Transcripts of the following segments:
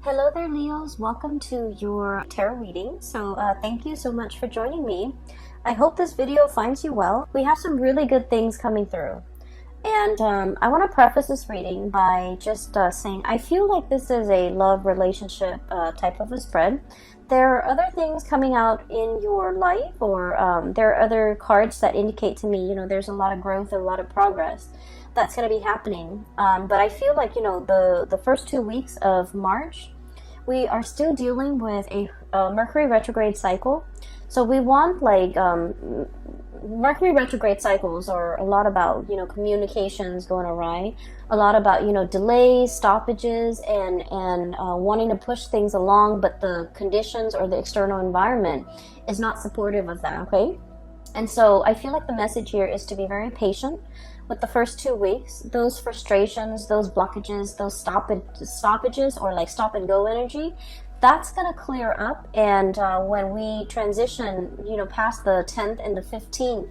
Hello there, Leos. Welcome to your tarot reading. Thank you so much for joining me. I hope this video finds you well. We have some really good things coming through. And I want to preface this reading by just saying I feel like this is a love relationship type of a spread. There are other things coming out in your life, or there are other cards that indicate to me, there's a lot of growth, a lot of progress that's going to be happening. But I feel like, the first 2 weeks of March, we are still dealing with a Mercury retrograde cycle. So we want Mercury retrograde cycles are a lot about, communications going awry, a lot about, delays, stoppages, and wanting to push things along, but the conditions or the external environment is not supportive of that, okay? And so I feel like the message here is to be very patient with the first 2 weeks. Those frustrations, those blockages, those stoppages, or like stop and go energy, that's going to clear up. And when we transition, past the 10th and the 15th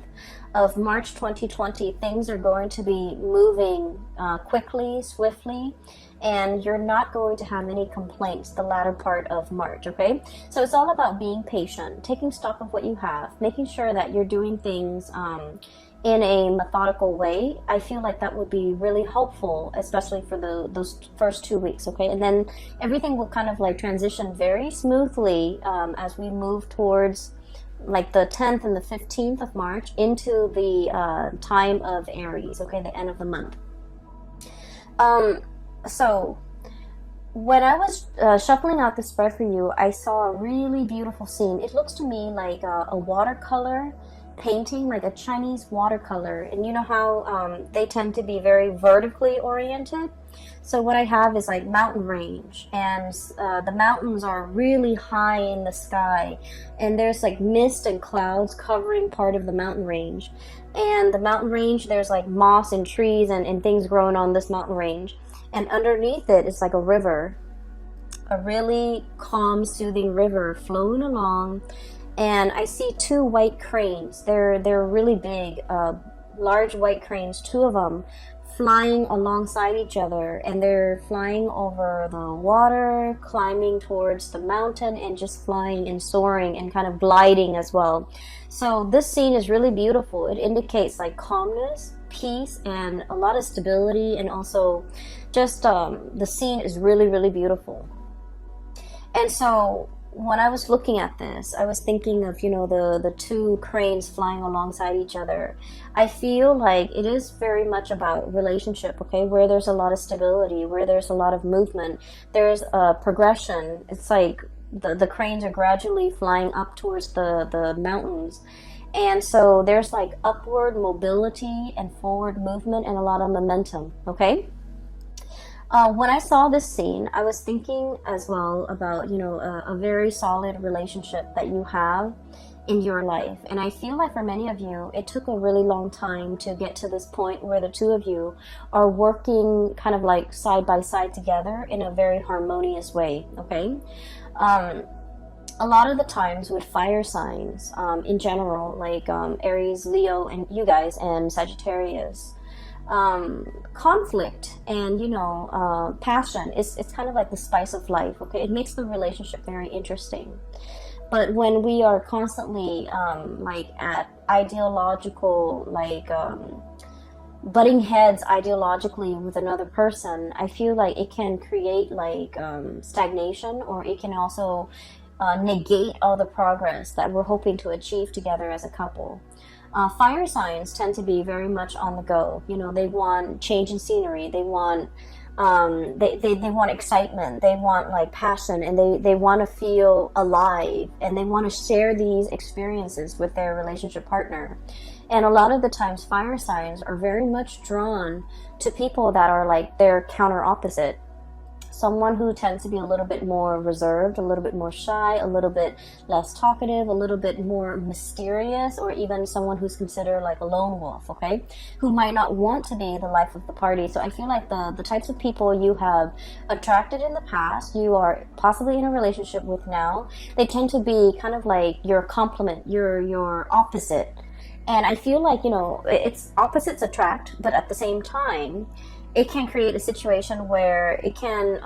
of March 2020, things are going to be moving quickly, swiftly, and you're not going to have any complaints the latter part of March, okay? So it's all about being patient, taking stock of what you have, making sure that you're doing things in a methodical way. I feel like that would be really helpful, especially for those first 2 weeks, okay? And then everything will kind of like transition very smoothly as we move towards like the 10th and the 15th of March into the time of Aries, okay, the end of the month. So when I was shuffling out the spread for you, I saw a really beautiful scene. It looks to me like a watercolor painting, like a Chinese watercolor, and you know how they tend to be very vertically oriented. So what I have is like mountain range, and the mountains are really high in the sky, and there's like mist and clouds covering part of the mountain range. And the mountain range, there's like moss and trees and things growing on this mountain range, and underneath it is like a river, a really calm, soothing river flowing along. And I see two white cranes. They're really big, large white cranes, two of them, flying alongside each other, and they're flying over the water, climbing towards the mountain, and just flying and soaring and kind of gliding as well. So this scene is really beautiful. It indicates like calmness, peace, and a lot of stability, and also just the scene is really, really beautiful. And so when I was looking at this, I was thinking of, the two cranes flying alongside each other. I feel like it is very much about relationship, okay, where there's a lot of stability, where there's a lot of movement, there's a progression. It's like the cranes are gradually flying up towards the mountains. And so there's like upward mobility and forward movement and a lot of momentum, okay? When I saw this scene, I was thinking as well about, a very solid relationship that you have in your life. And I feel like for many of you, it took a really long time to get to this point where the two of you are working kind of like side by side together in a very harmonious way, okay? A lot of the times with fire signs in general, like Aries, Leo, and you guys, and Sagittarius, conflict and passion it's kind of like the spice of life, okay? It makes the relationship very interesting. But when we are constantly like at ideological butting heads ideologically with another person, I feel like it can create like stagnation, or it can also negate all the progress that we're hoping to achieve together as a couple. Fire signs tend to be very much on the go. They want change in scenery. They want they want excitement. They want like passion, and they want to feel alive, and they want to share these experiences with their relationship partner. And a lot of the times, fire signs are very much drawn to people that are like their counter opposite. Someone who tends to be a little bit more reserved, a little bit more shy, a little bit less talkative, a little bit more mysterious, or even someone who's considered like a lone wolf, okay? Who might not want to be the life of the party. So I feel like the types of people you have attracted in the past, you are possibly in a relationship with now, they tend to be kind of like your complement, your opposite. And I feel like, it's opposites attract, but at the same time, it can create a situation where it can,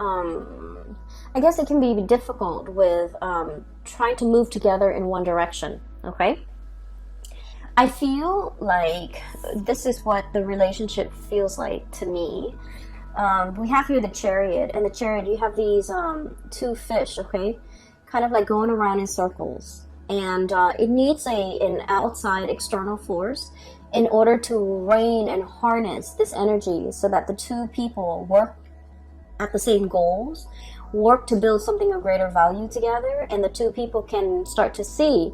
I guess it can be difficult with trying to move together in one direction, okay? I feel like this is what the relationship feels like to me. We have here the chariot, and the chariot, you have these two fish, okay? Kind of like going around in circles. And it needs an outside external force in order to rein and harness this energy so that the two people work at the same goals, work to build something of greater value together, and the two people can start to see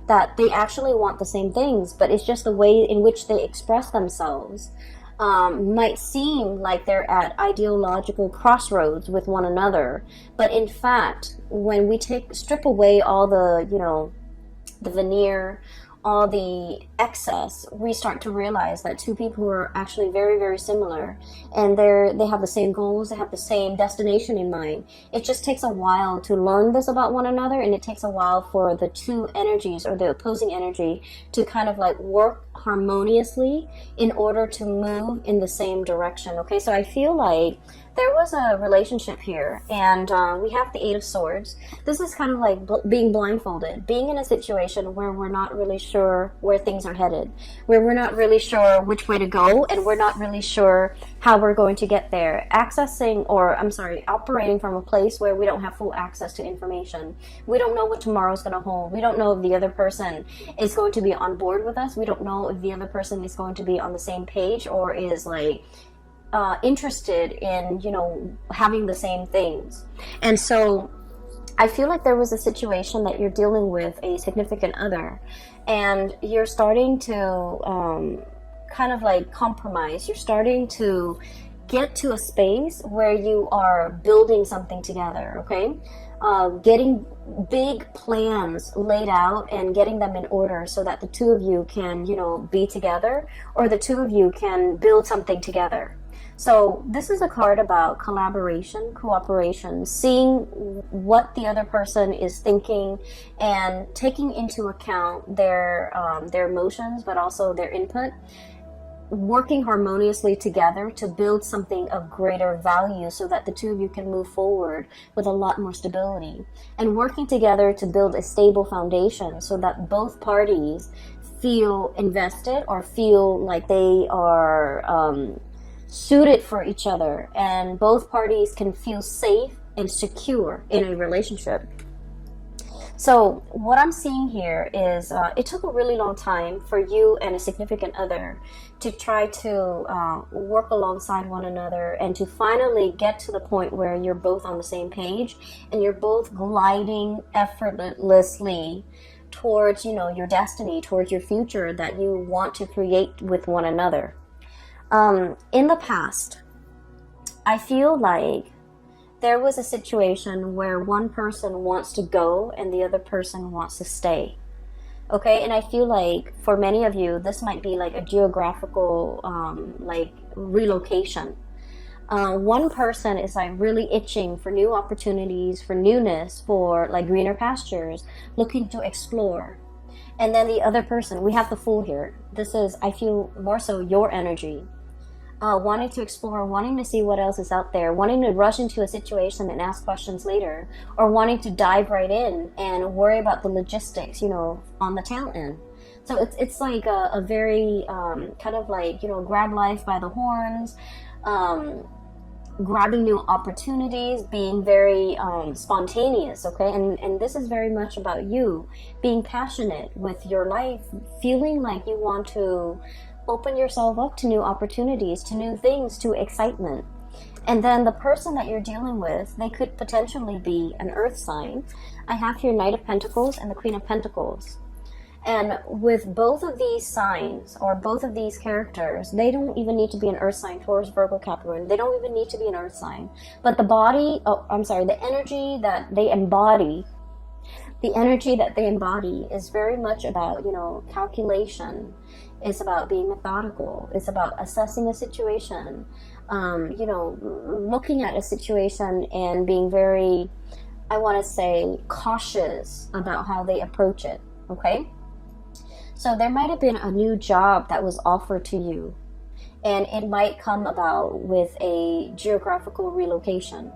that they actually want the same things, but it's just the way in which they express themselves might seem like they're at ideological crossroads with one another. But in fact, when we strip away all the, the veneer, all the excess, we start to realize that two people who are actually very, very similar, and they have the same goals, they have the same destination in mind. It just takes a while to learn this about one another, and it takes a while for the two energies or the opposing energy to kind of like work harmoniously in order to move in the same direction. Okay, so I feel like there was a relationship here, and we have the Eight of Swords. This is kind of like being blindfolded, being in a situation where we're not really sure where things are headed, where we're not really sure which way to go, and we're not really sure how we're going to get there. Operating from a place where we don't have full access to information. We don't know what tomorrow's going to hold. We don't know if the other person is going to be on board with us. We don't know if the other person is going to be on the same page or is like interested in, having the same things. And so I feel like there was a situation that you're dealing with a significant other, and you're starting to kind of like compromise. You're starting to get to a space where you are building something together, okay? Getting big plans laid out and getting them in order so that the two of you can, be together, or the two of you can build something together. So this is a card about collaboration, cooperation, seeing what the other person is thinking and taking into account their emotions, but also their input, working harmoniously together to build something of greater value so that the two of you can move forward with a lot more stability, and working together to build a stable foundation so that both parties feel invested or feel like they are suited for each other, and both parties can feel safe and secure in a relationship. So what I'm seeing here is it took a really long time for you and a significant other to try to work alongside one another and to finally get to the point where you're both on the same page and you're both gliding effortlessly towards, your destiny, towards your future that you want to create with one another. In the past, I feel like there was a situation where one person wants to go and the other person wants to stay. Okay, and I feel like for many of you, this might be like a geographical relocation. One person is like really itching for new opportunities, for newness, for like greener pastures, looking to explore. And then the other person, we have the Fool here. This is, I feel, more so your energy. Wanting to explore, wanting to see what else is out there, wanting to rush into a situation and ask questions later, or wanting to dive right in and worry about the logistics, on the tail end. So it's like a very kind of like, grab life by the horns, grabbing new opportunities, being very spontaneous, okay? And this is very much about you being passionate with your life, feeling like you want to open yourself up to new opportunities, to new things, to excitement. And then the person that you're dealing with, they could potentially be an earth sign. I have here Knight of Pentacles and the Queen of Pentacles. And with both of these signs, or both of these characters, they don't even need to be an earth sign, Taurus, Virgo, Capricorn. They don't even need to be an earth sign. But the energy that they embody, is very much about, calculation. It's about being methodical. It's about assessing a situation, looking at a situation and being very, I want to say, cautious about how they approach it, okay? So there might have been a new job that was offered to you, And it might come about with a geographical relocation.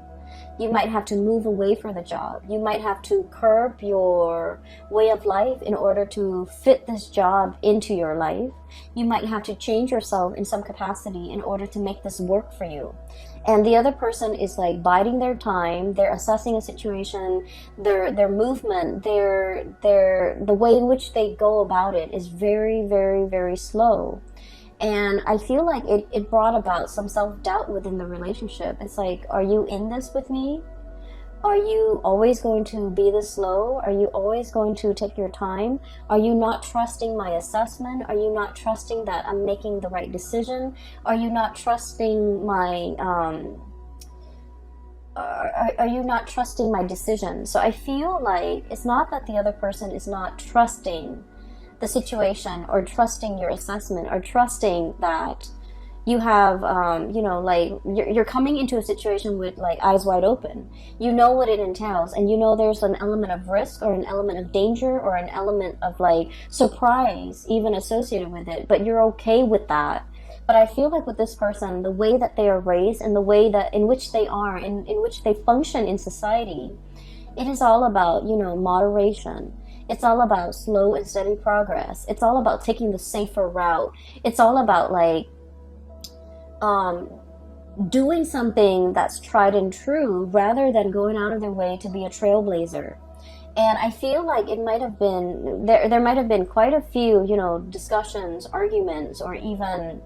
You might have to move away from the job. You might have to curb your way of life in order to fit this job into your life. You might have to change yourself in some capacity in order to make this work for you. And the other person is like biding their time. They're assessing a situation. Their movement, the way in which they go about it is very, very, very slow. And I feel like it brought about some self-doubt within the relationship. It's like, are you in this with me? Are you always going to be this slow? Are you always going to take your time? Are you not trusting my assessment? Are you not trusting that I'm making the right decision? Are you not trusting my are you not trusting my decision? So I feel like it's not that the other person is not trusting the situation or trusting your assessment or trusting that you have like you're coming into a situation with like eyes wide open. You know what it entails, and you know there's an element of risk or an element of danger or an element of like surprise even associated with it, but you're okay with that. But I feel like with this person, the way that they are raised and the way that in which they are, in which they function in society, it is all about moderation. It's all about slow and steady progress. It's all about taking the safer route. It's all about like doing something that's tried and true rather than going out of their way to be a trailblazer. And I feel like it might have been, there might have been quite a few, discussions, arguments, or even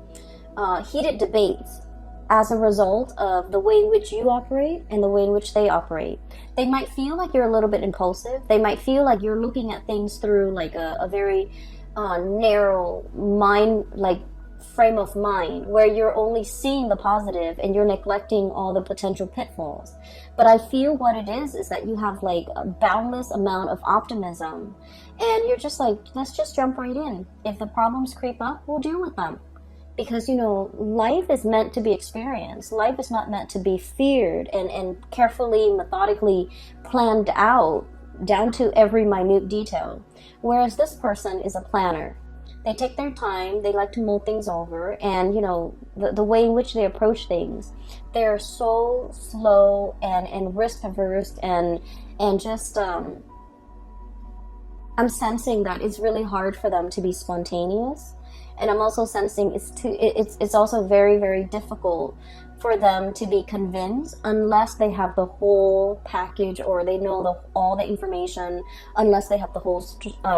heated debates as a result of the way in which you operate and the way in which they operate. They might feel like you're a little bit impulsive. They might feel like you're looking at things through like a very narrow mind, like frame of mind, where you're only seeing the positive and you're neglecting all the potential pitfalls. But I feel what it is that you have like a boundless amount of optimism, and you're just like, let's just jump right in. If the problems creep up, we'll deal with them. Because, life is meant to be experienced. Life is not meant to be feared and carefully, methodically planned out down to every minute detail. Whereas this person is a planner. They take their time, they like to mull things over, and, the way in which they approach things, they're so slow and risk averse and just, I'm sensing that it's really hard for them to be spontaneous. And I'm also sensing it's also very, very difficult for them to be convinced unless they have the whole package or they know all the information, unless they have the whole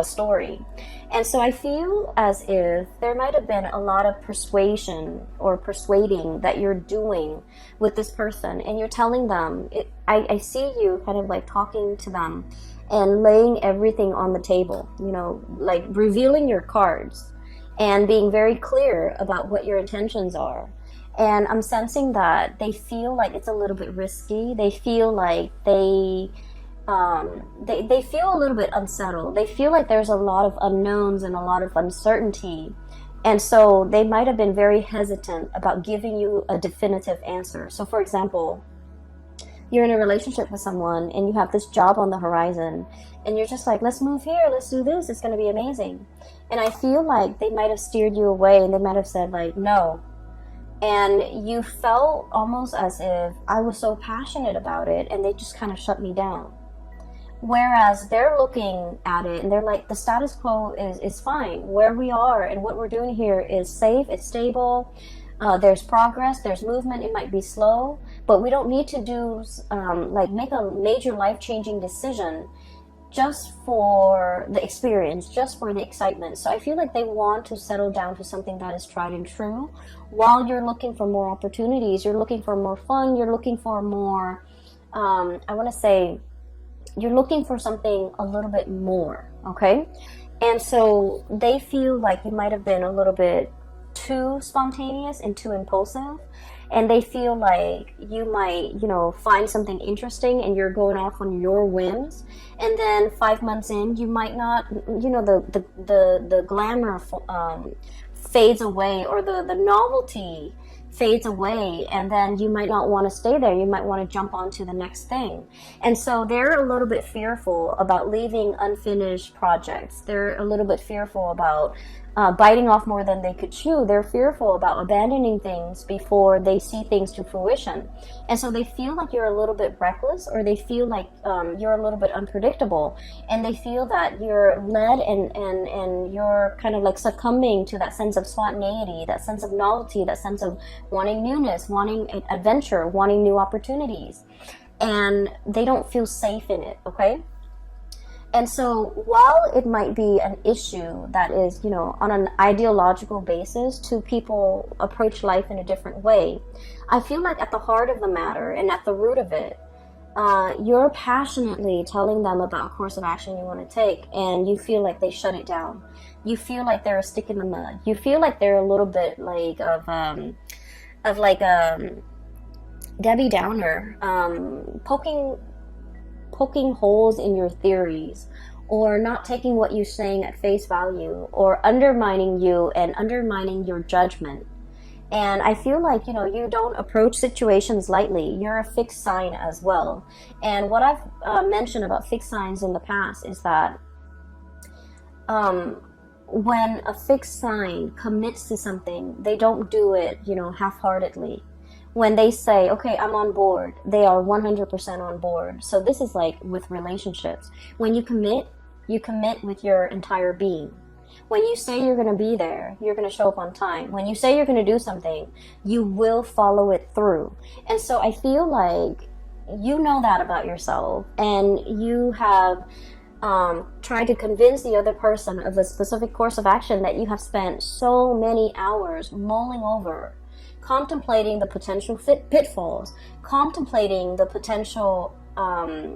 story. And so I feel as if there might have been a lot of persuasion or persuading that you're doing with this person, and you're telling them, I see you kind of like talking to them and laying everything on the table, like revealing your cards and being very clear about what your intentions are. And I'm sensing that they feel like it's a little bit risky. They feel like they feel a little bit unsettled. They feel like there's a lot of unknowns and a lot of uncertainty. And so they might have been very hesitant about giving you a definitive answer. So for example, you're in a relationship with someone and you have this job on the horizon and you're just like, let's move here, let's do this, it's going to be amazing. And I feel like they might have steered you away and they might have said like, no. And you felt almost as if I was so passionate about it and they just kind of shut me down. Whereas they're looking at it and they're like, the status quo is fine. Where we are and what we're doing here is safe, it's stable. There's progress, there's movement, it might be slow, but we don't need to do make a major life-changing decision just for the experience, just for the excitement. So I feel like they want to settle down to something that is tried and true while you're looking for more opportunities, you're looking for more fun, you're looking for more, you're looking for something a little bit more, okay? And so they feel like you might have been a little bit too spontaneous and too impulsive, and they feel like you might find something interesting and you're going off on your whims, and then 5 months in you might not, the glamour fades away, or the novelty fades away, and then you might not want to stay there. You might want to jump on to the next thing. And so they're a little bit fearful about leaving unfinished projects. They're a little bit fearful about biting off more than they could chew. They're fearful about abandoning things before they see things to fruition. And so they feel like you're a little bit reckless, or they feel like you're a little bit unpredictable. And they feel that you're led and you're kind of like succumbing to that sense of spontaneity, that sense of novelty, that sense of wanting newness, wanting adventure, wanting new opportunities. And they don't feel safe in it, okay? And so while it might be an issue that is, on an ideological basis, two people approach life in a different way, I feel like at the heart of the matter and at the root of it, you're passionately telling them about a course of action you want to take, and you feel like they shut it down. You feel like they're a stick in the mud. You feel like they're a little bit like Debbie Downer, poking holes in your theories, or not taking what you're saying at face value, or undermining you and undermining your judgment. And I feel like, you don't approach situations lightly. You're a fixed sign as well. And what I've mentioned about fixed signs in the past is that when a fixed sign commits to something, they don't do it, half-heartedly. When they say, okay, I'm on board, they are 100% on board. So this is like with relationships. When you commit with your entire being. When you say you're going to be there, you're going to show up on time. When you say you're going to do something, you will follow it through. And so I feel like you know that about yourself, and you have tried to convince the other person of a specific course of action that you have spent so many hours mulling over, contemplating the potential pitfalls, contemplating the potential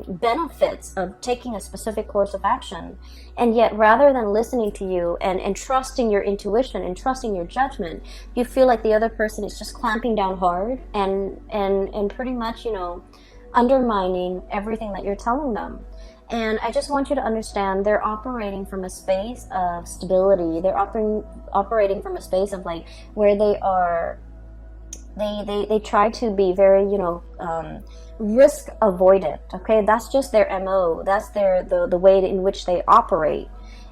benefits of taking a specific course of action. And yet, rather than listening to you and trusting your intuition and trusting your judgment, you feel like the other person is just clamping down hard and pretty much, undermining everything that you're telling them. And I just want you to understand, they're operating from a space of stability. They're operating from a space of like where they are. They try to be very, risk avoidant. Okay, that's just their MO. That's the way in which they operate.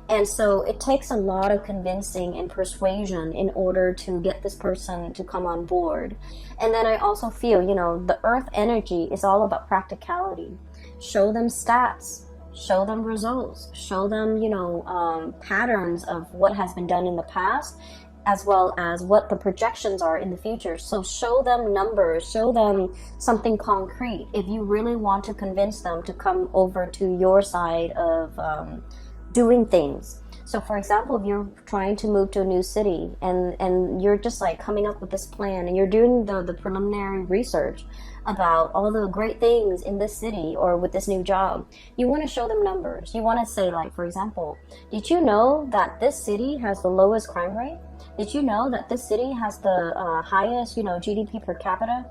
And so it takes a lot of convincing and persuasion in order to get this person to come on board. And then I also feel, the earth energy is all about practicality. Show them stats, show them results, show them, patterns of what has been done in the past, as well as what the projections are in the future. So show them numbers, show them something concrete if you really want to convince them to come over to your side of doing things. So for example, if you're trying to move to a new city and you're just like coming up with this plan and you're doing the preliminary research about all the great things in this city or with this new job, you want to show them numbers. You want to say, like, for example, did you know that this city has the lowest crime rate? Did you know that this city has the highest, GDP per capita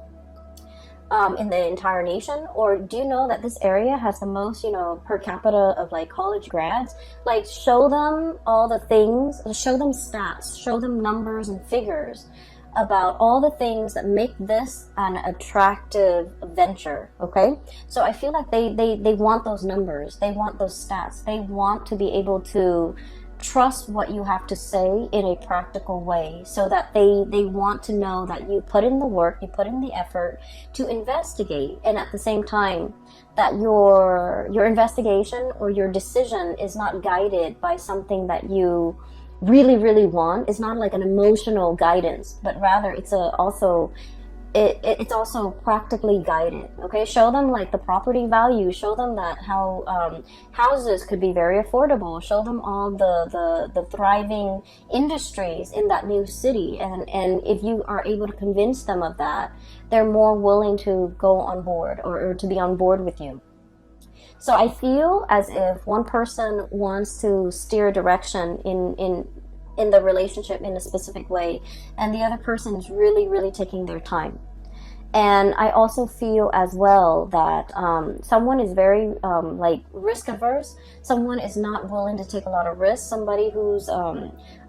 in the entire nation? Or do you know that this area has the most, per capita of like college grads? Like, show them all the things, show them stats, show them numbers and figures about all the things that make this an attractive venture, okay? So I feel like they want those numbers, they want those stats, they want to be able to trust what you have to say in a practical way, so that they want to know that you put in the work, you put in the effort to investigate, and at the same time that your investigation or your decision is not guided by something that you really want. It's not like an emotional guidance, but rather it's also practically guided. Okay, show them like the property value, show them that how houses could be very affordable, show them all the thriving industries in that new city, and if you are able to convince them of that, they're more willing to go on board or to be on board with you. So I feel as if one person wants to steer direction in the relationship in a specific way, and the other person is really taking their time. And I also feel as well that someone is very like risk averse. Someone is not willing to take a lot of risks. Somebody who's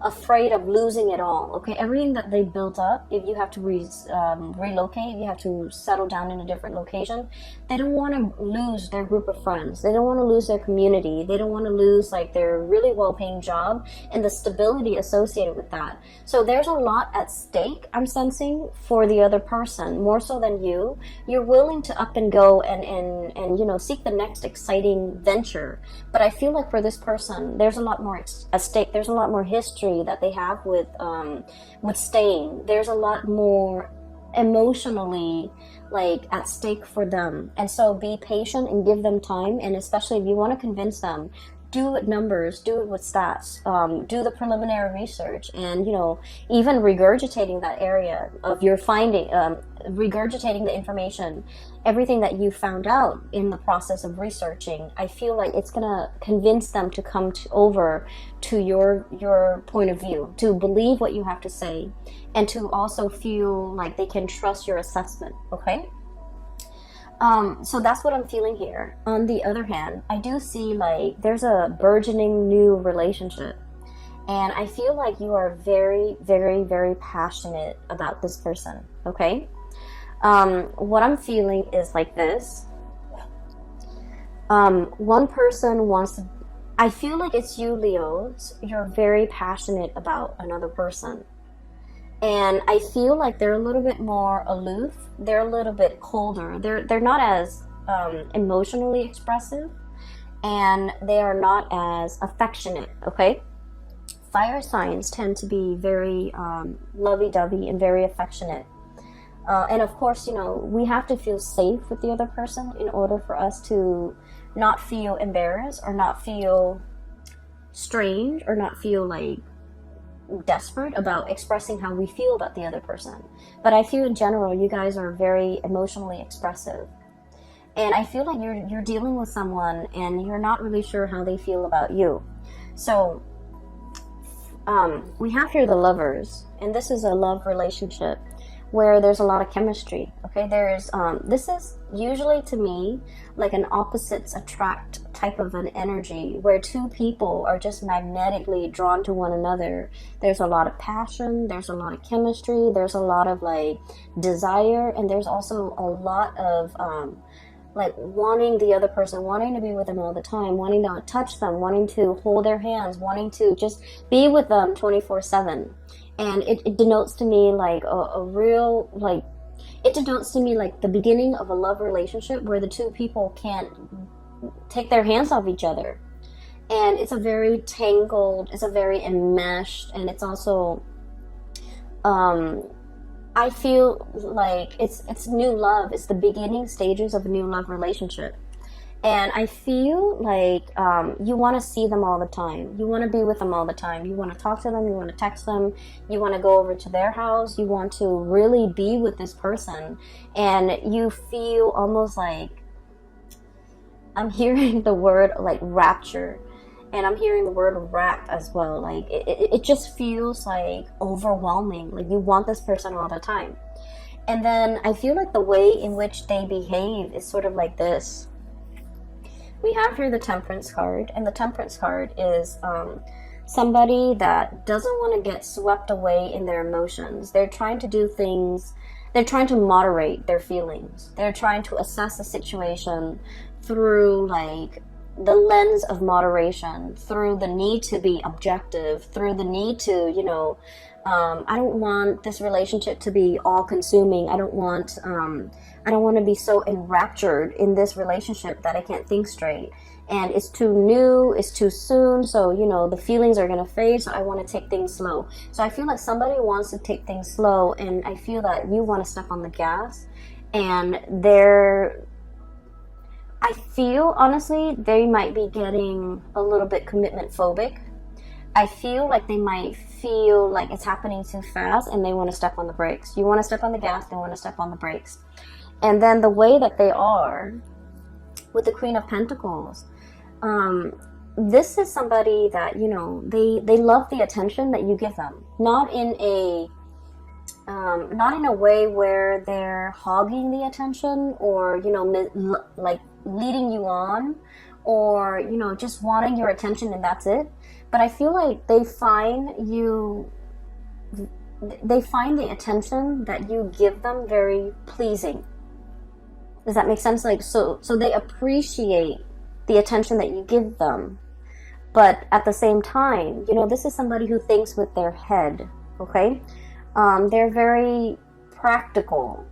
afraid of losing it all. Okay, everything that they built up, if you have to relocate, you have to settle down in a different location, they don't want to lose their group of friends. They don't want to lose their community. They don't want to lose like their really well-paying job and the stability associated with that. So there's a lot at stake, I'm sensing, for the other person, more so than you. You're willing to up and go and you know, seek the next exciting venture. But I feel like for this person, there's a lot more at stake. There's a lot more history that they have with staying. There's a lot more emotionally like at stake for them. And so be patient and give them time. And especially if you want to convince them, do it with numbers, do it with stats, do the preliminary research, and, you know, even regurgitating that area of your finding, regurgitating the information, everything that you found out in the process of researching. I feel like it's gonna convince them to come over to your point of view, to believe what you have to say, and to also feel like they can trust your assessment. Okay. So that's what I'm feeling here. On the other hand, I do see like there's a burgeoning new relationship, and I feel like you are very, very, very passionate about this person. Okay. What I'm feeling is like this. One person wants to, I feel like it's you, Leos. You're very passionate about another person. And I feel like they're a little bit more aloof. They're a little bit colder. They're not as emotionally expressive, and they are not as affectionate. Okay, fire signs tend to be very lovey-dovey and very affectionate. And of course, you know, we have to feel safe with the other person in order for us to not feel embarrassed or not feel strange or not feel like desperate about expressing how we feel about the other person. But I feel in general you guys are very emotionally expressive, and I feel like you're dealing with someone and you're not really sure how they feel about you. So we have here the Lovers, and this is a love relationship where there's a lot of chemistry. Okay, there's this is usually to me like an opposites attract type of an energy where two people are just magnetically drawn to one another. There's a lot of passion, there's a lot of chemistry, there's a lot of like desire, and there's also a lot of like wanting the other person, wanting to be with them all the time, wanting to touch them, wanting to hold their hands, wanting to just be with them 24/7. And it denotes to me like a real, like, it denotes to me like the beginning of a love relationship where the two people can't take their hands off each other. And it's a very tangled, it's a very enmeshed, and it's also, I feel like it's new love. It's the beginning stages of a new love relationship. And I feel like you want to see them all the time. You want to be with them all the time. You want to talk to them. You want to text them. You want to go over to their house. You want to really be with this person. And you feel almost like, I'm hearing the word like rapture. And I'm hearing the word wrap as well. Like it just feels like overwhelming. Like you want this person all the time. And then I feel like the way in which they behave is sort of like this. We have here the Temperance card, and the Temperance card is somebody that doesn't want to get swept away in their emotions. They're trying to do things, they're trying to moderate their feelings. They're trying to assess the situation through like the lens of moderation, through the need to be objective, through the need to, you know, I don't want this relationship to be all consuming. I don't want to be so enraptured in this relationship that I can't think straight. And it's too new, it's too soon, so, you know, the feelings are going to fade, so I want to take things slow. So I feel like somebody wants to take things slow, and I feel that you want to step on the gas, and I feel, honestly, they might be getting a little bit commitment phobic. I feel like they might feel like it's happening too fast and they want to step on the brakes. You want to step on the gas, they want to step on the brakes. And then the way that they are with the Queen of Pentacles, this is somebody that, you know, they love the attention that you give them. Not in a not in a way where they're hogging the attention, or like leading you on, or just wanting your attention and that's it. But I feel like they find the attention that you give them very pleasing. Does that make sense? Like, so they appreciate the attention that you give them. But at the same time, this is somebody who thinks with their head, okay? They're very practical.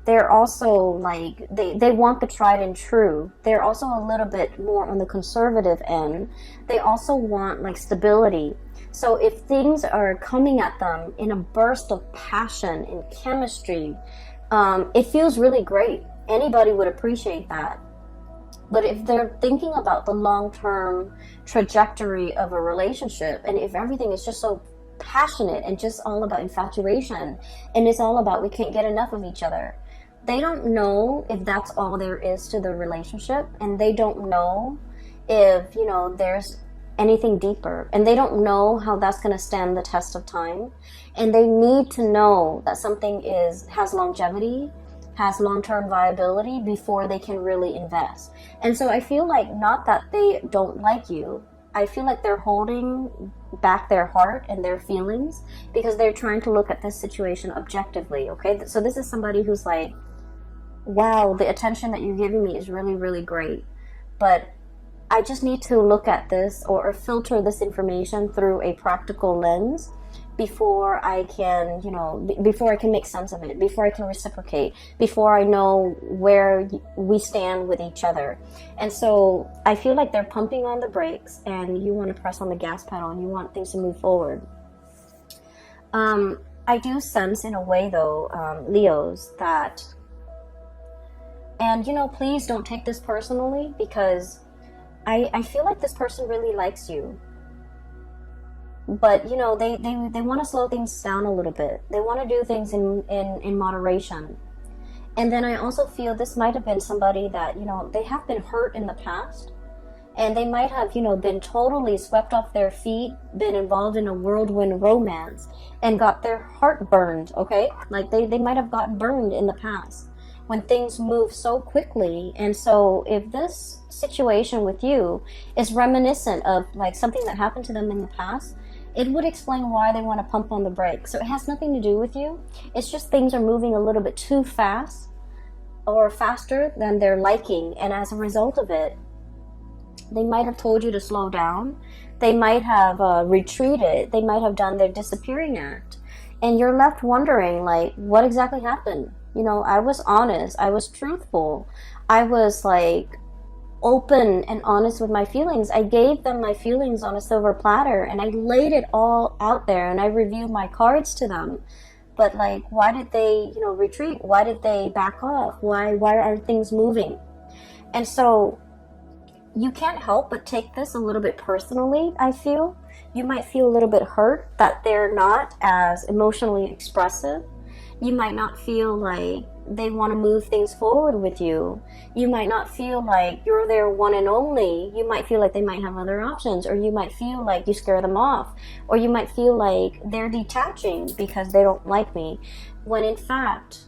They're also like, they want the tried and true. They're also a little bit more on the conservative end. They also want like stability. So if things are coming at them in a burst of passion and chemistry, it feels really great. Anybody would appreciate that. But if they're thinking about the long-term trajectory of a relationship, and if everything is just so passionate and just all about infatuation, and it's all about we can't get enough of each other, they don't know if that's all there is to the relationship, and they don't know if there's anything deeper, and they don't know how that's going to stand the test of time. And they need to know that something has longevity, has long-term viability before they can really invest. And so I feel like, not that they don't like you, I feel like they're holding back their heart and their feelings because they're trying to look at this situation objectively, okay? So this is somebody who's like, wow, the attention that you're giving me is really, really great, but I just need to look at this or filter this information through a practical lens before I can, before I can make sense of it, before I can reciprocate, before I know where we stand with each other. And so I feel like they're pumping on the brakes, and you want to press on the gas pedal, and you want things to move forward. I do sense in a way, though, Leos, that, and please don't take this personally, because I feel like this person really likes you. But they want to slow things down a little bit. They want to do things in moderation. And then I also feel this might have been somebody that they have been hurt in the past, and they might have been totally swept off their feet, been involved in a whirlwind romance, and got their heart burned. Okay, like they might have gotten burned in the past when things move so quickly. And so if this situation with you is reminiscent of like something that happened to them in the past, it would explain why they want to pump on the brakes. So it has nothing to do with you. It's just things are moving a little bit too fast, or faster than they're liking. And as a result of it, they might have told you to slow down. They might have retreated. They might have done their disappearing act. And you're left wondering, like, what exactly happened? I was honest. I was truthful. I was like open and honest with my feelings. I gave them my feelings on a silver platter, and I laid it all out there, and I reviewed my cards to them. But like, why did they retreat? Why did they back off? Why aren't things moving? And so you can't help but take this a little bit personally. I feel you might feel a little bit hurt that they're not as emotionally expressive. You might not feel like they want to move things forward with you. You might not feel like you're their one and only. You might feel like they might have other options, or you might feel like you scare them off, or you might feel like they're detaching because they don't like me, when in fact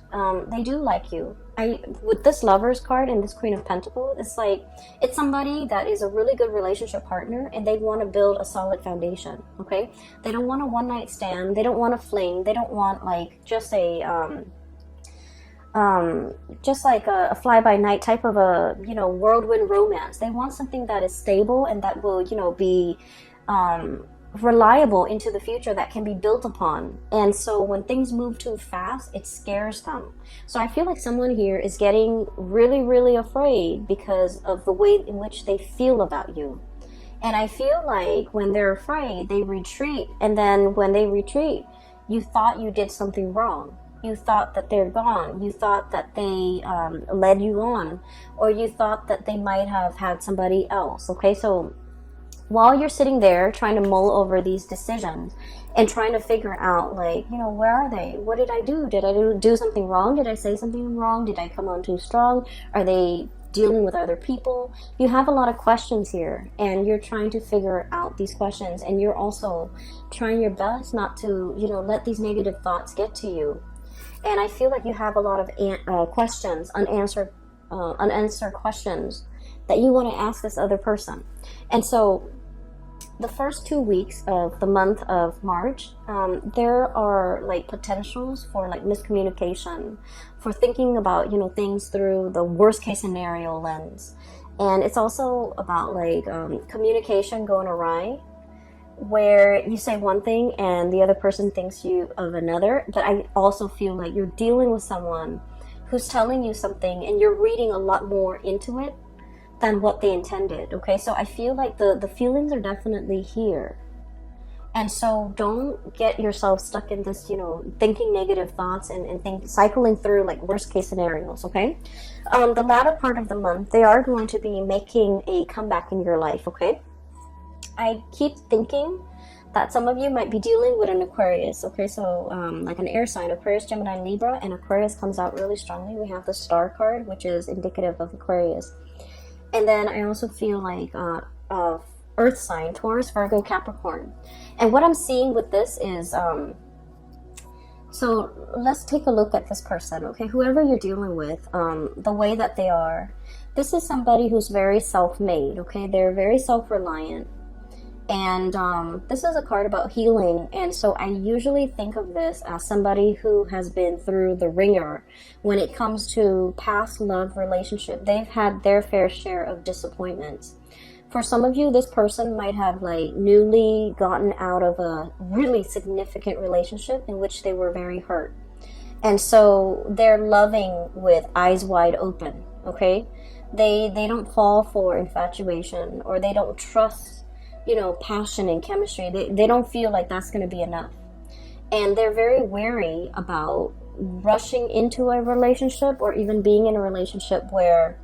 they do like you. With this Lovers card and this Queen of Pentacles, it's like it's somebody that is a really good relationship partner, and they want to build a solid foundation. Okay, they don't want a one-night stand. They don't want a fling. They don't want like just a fly-by-night type of a whirlwind romance. They want something that is stable and that will be reliable into the future, that can be built upon. And so when things move too fast, it scares them. So I feel like someone here is getting really, really afraid because of the way in which they feel about you. And I feel like when they're afraid, they retreat. And then when they retreat, you thought you did something wrong. You thought that they're gone. You thought that they led you on, or you thought that they might have had somebody else. Okay, so while you're sitting there trying to mull over these decisions and trying to figure out, like, where are they? What did I do? Did I do something wrong? Did I say something wrong? Did I come on too strong? Are they dealing with other people? You have a lot of questions here, and you're trying to figure out these questions, and you're also trying your best not to, let these negative thoughts get to you. And I feel like you have a lot of questions, unanswered questions that you want to ask this other person. And so the first 2 weeks of the month of March, there are like potentials for like miscommunication, for thinking about, you know, things through the worst case scenario lens. And it's also about like communication going awry, where you say one thing and the other person thinks you of another. But I also feel like you're dealing with someone who's telling you something and you're reading a lot more into it than what they intended. Okay, so I feel like the feelings are definitely here. And so don't get yourself stuck in this, you know, thinking negative thoughts and cycling through like worst case scenarios. Okay, the latter part of the month, they are going to be making a comeback in your life. Okay, I keep thinking that some of you might be dealing with an Aquarius. Okay, so like an air sign, Aquarius, Gemini, Libra, and Aquarius comes out really strongly. We have the star card, which is indicative of Aquarius. And then I also feel like earth sign, Taurus, Virgo, Capricorn. And what I'm seeing with this is, so let's take a look at this person, okay? Whoever you're dealing with, the way that they are, this is somebody who's very self-made, okay? They're very self-reliant. And this is a card about healing. And so I usually think of this as somebody who has been through the ringer when it comes to past love relationship. They've had their fair share of disappointments. For some of you, this person might have like newly gotten out of a really significant relationship in which they were very hurt. And so they're loving with eyes wide open, okay? They don't fall for infatuation, or they don't trust, you know, passion and chemistry. They don't feel like that's going to be enough. And they're very wary about rushing into a relationship, or even being in a relationship where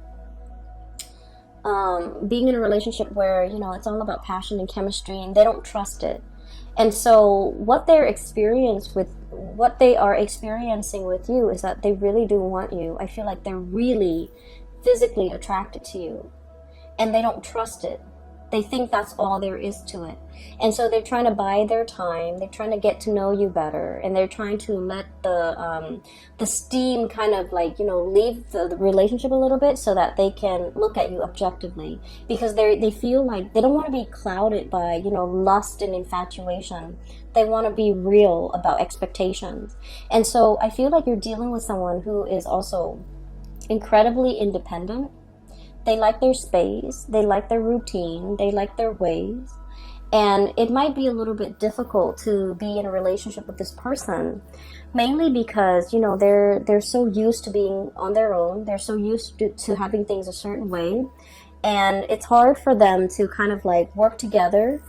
you know, it's all about passion and chemistry, and they don't trust it. And so what they are experiencing with you is that they really do want you. I feel like they're really physically attracted to you, and they don't trust it. They think that's all there is to it. And so they're trying to buy their time. They're trying to get to know you better. And they're trying to let the steam kind of like, you know, leave the relationship a little bit so that they can look at you objectively. Because they feel like they don't want to be clouded by, you know, lust and infatuation. They want to be real about expectations. And so I feel like you're dealing with someone who is also incredibly independent. They like their space, they like their routine, they like their ways. And it might be a little bit difficult to be in a relationship with this person, mainly because, you know, they're so used to being on their own. They're so used to having things a certain way. And it's hard for them to kind of like work together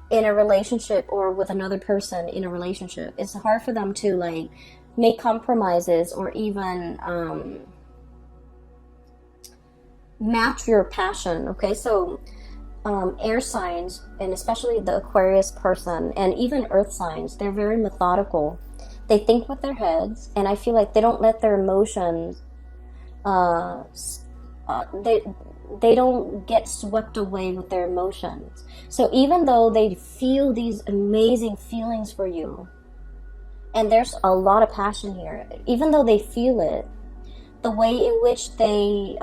in a relationship, or with another person in a relationship. It's hard for them to like make compromises, or even match your passion. Okay, so air signs, and especially the Aquarius person, and even earth signs, they're very methodical. They think with their heads, and I feel like they don't let their emotions they don't get swept away with their emotions. So even though they feel these amazing feelings for you, and there's a lot of passion here, even though they feel it, the way in which they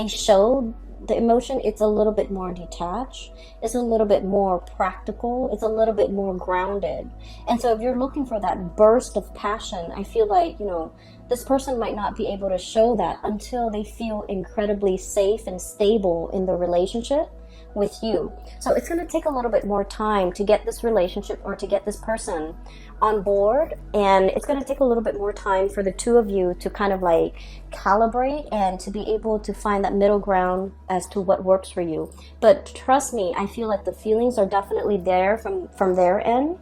show the emotion, it's a little bit more detached, it's a little bit more practical, it's a little bit more grounded. And so if you're looking for that burst of passion, I feel like, you know, this person might not be able to show that until they feel incredibly safe and stable in the relationship with you. So it's going to take a little bit more time to get this relationship, or to get this person on board, and it's going to take a little bit more time for the two of you to kind of like calibrate and to be able to find that middle ground as to what works for you. But trust me, I feel like the feelings are definitely there from their end,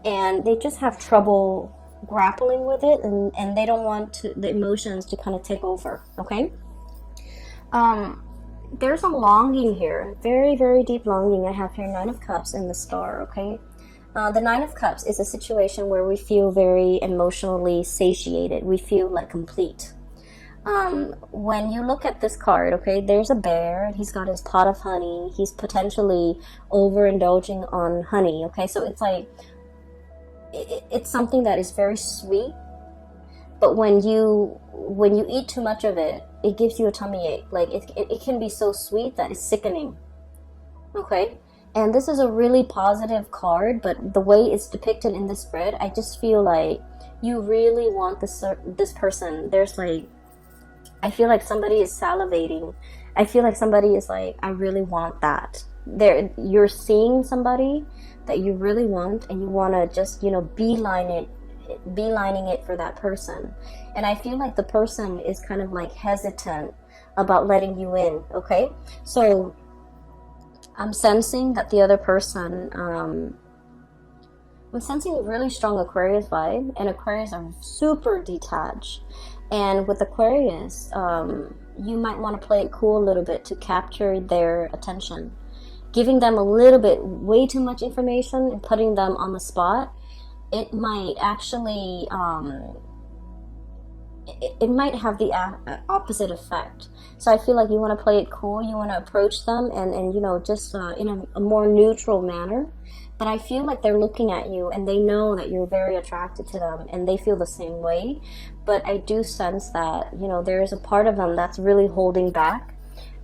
and they just have trouble grappling with it, and they don't want the emotions to kind of take over. Okay, there's a longing here, very, very deep longing. I have here Nine of Cups and the Star. Okay, the Nine of Cups is a situation where we feel very emotionally satiated. We feel like complete. When you look at this card, okay, there's a bear, and he's got his pot of honey. He's potentially overindulging on honey. Okay, so it's like it's something that is very sweet, but when you eat too much of it, it gives you a tummy ache. Like it can be so sweet that it's sickening. Okay, and this is a really positive card, but the way it's depicted in this spread, I just feel like you really want this person. There's like, I feel like somebody is salivating. I feel like somebody is like, I really want that. You're seeing somebody that you really want, and you want to just, beelining it for that person. And I feel like the person is kind of like hesitant about letting you in. Okay, so I'm sensing that the other person, I'm sensing a really strong Aquarius vibe, and Aquarius are super detached. And with Aquarius, you might want to play it cool a little bit to capture their attention. Giving them a little bit, way too much information and putting them on the spot, it might actually, it might have the opposite effect. So I feel like you want to play it cool, you want to approach them and just in a more neutral manner. But I feel like they're looking at you and they know that you're very attracted to them and they feel the same way. But I do sense that, there is a part of them that's really holding back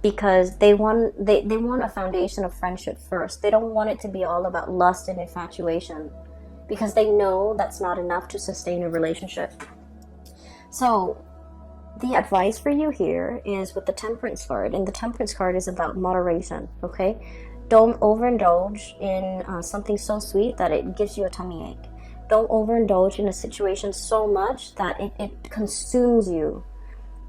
because they want a foundation of friendship first. They don't want it to be all about lust and infatuation because they know that's not enough to sustain a relationship. So the advice for you here is with the Temperance card, and the Temperance card is about moderation, okay? Don't overindulge in something so sweet that it gives you a tummy ache. Don't overindulge in a situation so much that it consumes you.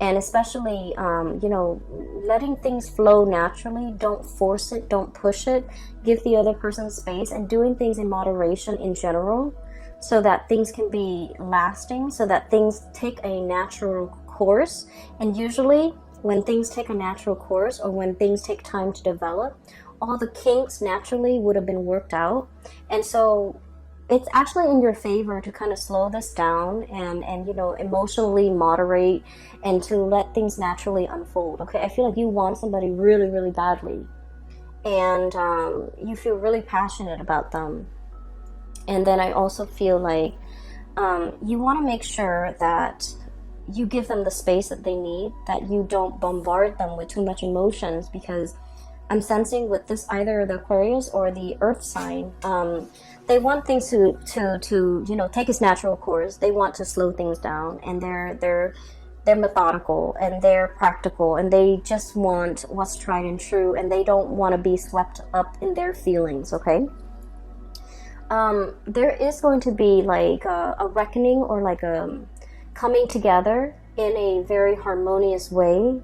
And especially, letting things flow naturally. Don't force it. Don't push it. Give the other person space, and doing things in moderation in general so that things can be lasting, so that things take a natural course. And usually when things take a natural course or when things take time to develop, all the kinks naturally would have been worked out. And so it's actually in your favor to kind of slow this down and emotionally moderate and to let things naturally unfold. Okay, I feel like you want somebody really, really badly, and you feel really passionate about them. And then I also feel like you want to make sure that you give them the space that they need, that you don't bombard them with too much emotions, because I'm sensing with this, either the Aquarius or the Earth sign, they want things to take its natural course. They want to slow things down, and they're methodical and they're practical, and they just want what's tried and true, and they don't want to be swept up in their feelings. Okay. There is going to be like a reckoning, or like a coming together in a very harmonious way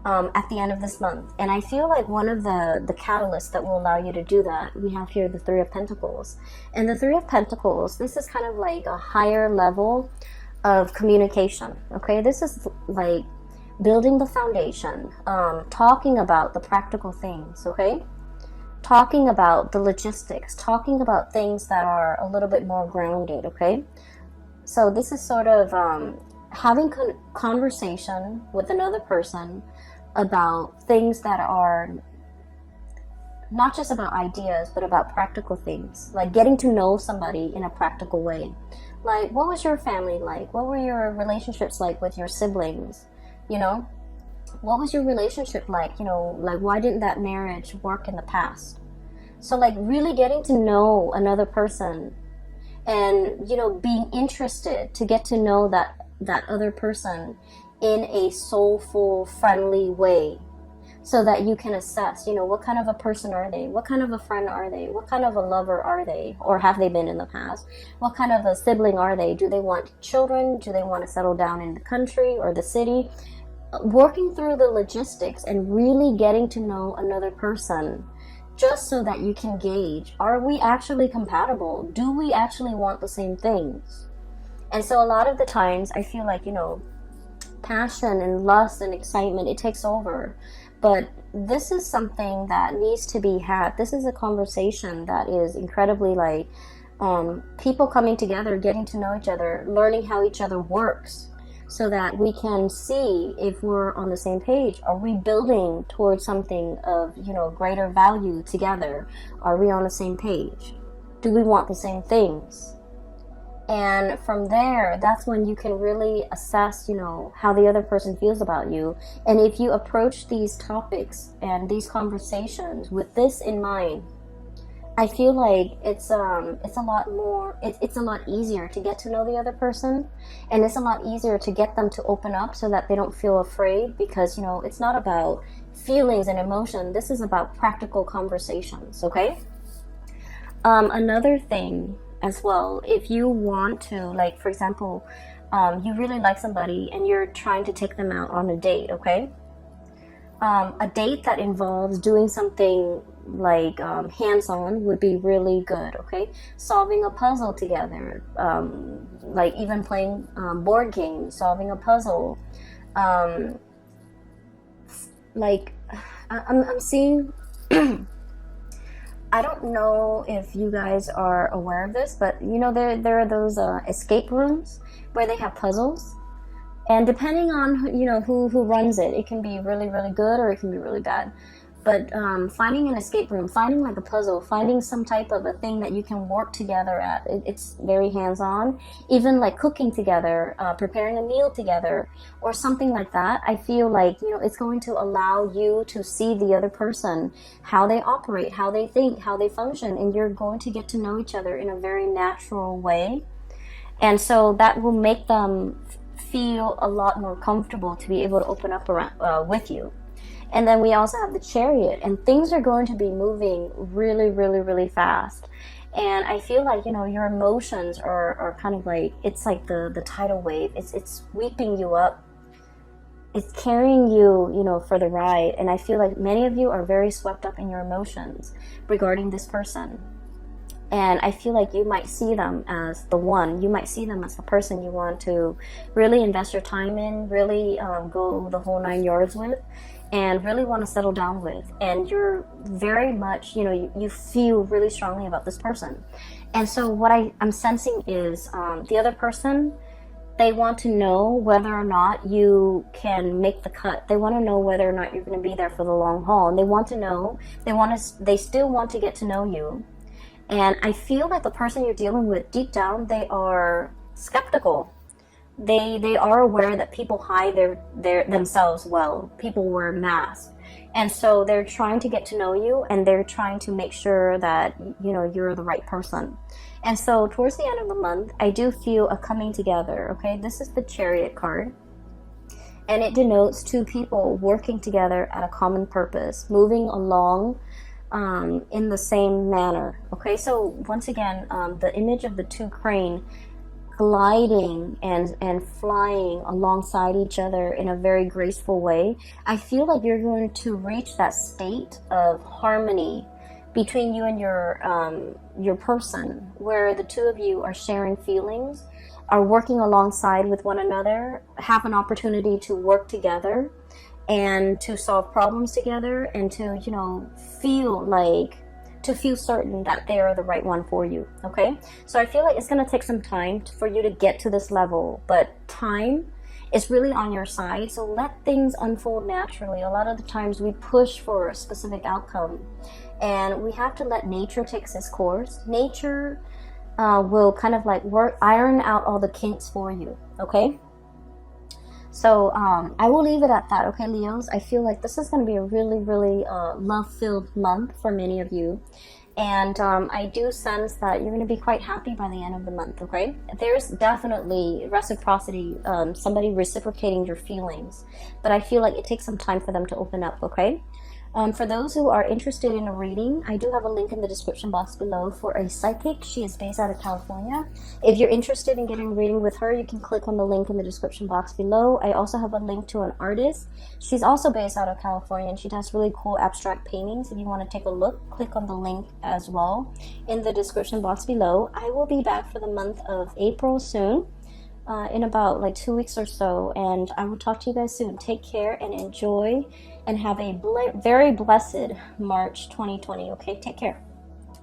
at the end of this month. And I feel like one of the catalysts that will allow you to do that, we have here the Three of Pentacles. And the Three of Pentacles, this is kind of like a higher level of communication. Okay, this is like building the foundation, talking about the practical things. Okay, talking about the logistics, talking about things that are a little bit more grounded. Okay, so this is sort of having conversation with another person about things that are not just about ideas, but about practical things, like getting to know somebody in a practical way. Like, what was your family like? What were your relationships like with your siblings? What was your relationship like? Like, why didn't that marriage work in the past? So like really getting to know another person, and being interested to get to know that other person in a soulful, friendly way, so that you can assess, what kind of a person are they? What kind of a friend are they? What kind of a lover are they? Or have they been in the past? What kind of a sibling are they? Do they want children? Do they want to settle down in the country or the city? Working through the logistics and really getting to know another person, just so that you can gauge, are we actually compatible? Do we actually want the same things? And so a lot of the times I feel like, passion and lust and excitement, it takes over. But this is something that needs to be had. This is a conversation that is incredibly like people coming together, getting to know each other, learning how each other works, so that we can see if we're on the same page. Are we building towards something of, greater value together? Are we on the same page? Do we want the same things? And from there, that's when you can really assess, you know, how the other person feels about you. And if you approach these topics and these conversations with this in mind, I feel like it's a lot more, it's a lot easier to get to know the other person, and it's a lot easier to get them to open up so that they don't feel afraid, because, you know, it's not about feelings and emotion. This is about practical conversations, okay? Another thing as well, if you want to, like, for example, you really like somebody and you're trying to take them out on a date, okay? A date that involves doing something like hands-on would be really good, okay? Solving a puzzle together, like even playing board games, solving a puzzle. Like, I'm seeing, I don't know if you guys are aware of this, but you know, there are those escape rooms where they have puzzles. And depending on, you know, who runs it, it can be really, really good or it can be really bad. But finding an escape room, finding like a puzzle, finding some type of a thing that you can work together at, it's very hands-on. Even like cooking together, preparing a meal together, or something like that. I feel like, you know, it's going to allow you to see the other person, how they operate, how they think, how they function, and you're going to get to know each other in a very natural way. And so that will make them feel a lot more comfortable to be able to open up around, with you. And then we also have the Chariot, and things are going to be moving really, really, really fast. And I feel like, you know, your emotions are kind of like, it's like the tidal wave. It's sweeping you up. It's carrying you, you know, for the ride. And I feel like many of you are very swept up in your emotions regarding this person. And I feel like you might see them as the one. You might see them as the person you want to really invest your time in, really go the whole 9 yards with, and really want to settle down with. And you're very much, you know, you feel really strongly about this person. And so what I'm sensing is the other person, they want to know whether or not you can make the cut. They want to know whether or not you're going to be there for the long haul. And they want to know, they still want to get to know you. And I feel like the person you're dealing with, deep down, they are skeptical. They are aware that people hide their themselves well. People wear masks. And so they're trying to get to know you, and they're trying to make sure that, you know, you're the right person. And so towards the end of the month, I do feel a coming together, okay? This is the Chariot card. And it denotes two people working together at a common purpose, moving along in the same manner. Okay, so once again, the image of the two crane gliding and flying alongside each other in a very graceful way. I feel like you're going to reach that state of harmony between you and your person, where the two of you are sharing feelings, are working alongside with one another, have an opportunity to work together and to solve problems together, and to, you know, feel certain that they are the right one for you, okay? So I feel like it's going to take some time for you to get to this level, but time is really on your side, so let things unfold naturally. A lot of the times we push for a specific outcome, and we have to let nature take its course. Nature will kind of like iron out all the kinks for you, okay? So I will leave it at that, okay, Leos? I feel like this is going to be a really, really love-filled month for many of you. And I do sense that you're going to be quite happy by the end of the month, okay? There's definitely reciprocity, somebody reciprocating your feelings. But I feel like it takes some time for them to open up, okay? For those who are interested in a reading, I do have a link in the description box below for a psychic. She is based out of California. If you're interested in getting a reading with her, you can click on the link in the description box below. I also have a link to an artist. She's also based out of California, and she does really cool abstract paintings. If you want to take a look, click on the link as well in the description box below. I will be back for the month of April soon. In about like 2 weeks or so, and I will talk to you guys soon. Take care and enjoy, and have a very blessed March 2020. Okay, take care.